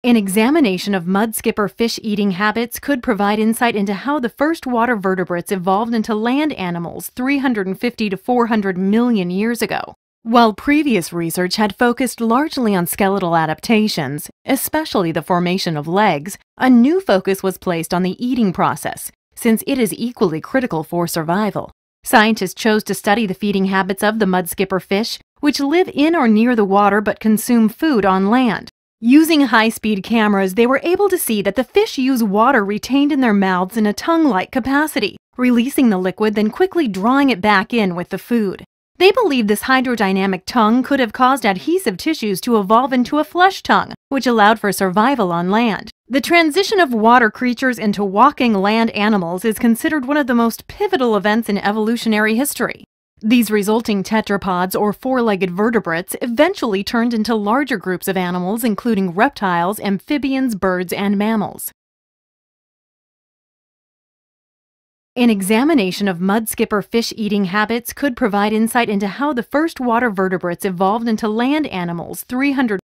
An examination of mudskipper fish-eating habits could provide insight into how the first water vertebrates evolved into land animals 350 to 400 million years ago. While previous research had focused largely on skeletal adaptations, especially the formation of legs, a new focus was placed on the eating process, since it is equally critical for survival. Scientists chose to study the feeding habits of the mudskipper fish, which live in or near the water but consume food on land. Using high-speed cameras, they were able to see that the fish use water retained in their mouths in a tongue-like capacity, releasing the liquid, then quickly drawing it back in with the food. They believe this hydrodynamic tongue could have caused adhesive tissues to evolve into a flesh tongue, which allowed for survival on land. The transition of water creatures into walking land animals is considered one of the most pivotal events in evolutionary history. These resulting tetrapods, or four-legged vertebrates, eventually turned into larger groups of animals, including reptiles, amphibians, birds, and mammals. An examination of mudskipper fish-eating habits could provide insight into how the first water vertebrates evolved into land animals 300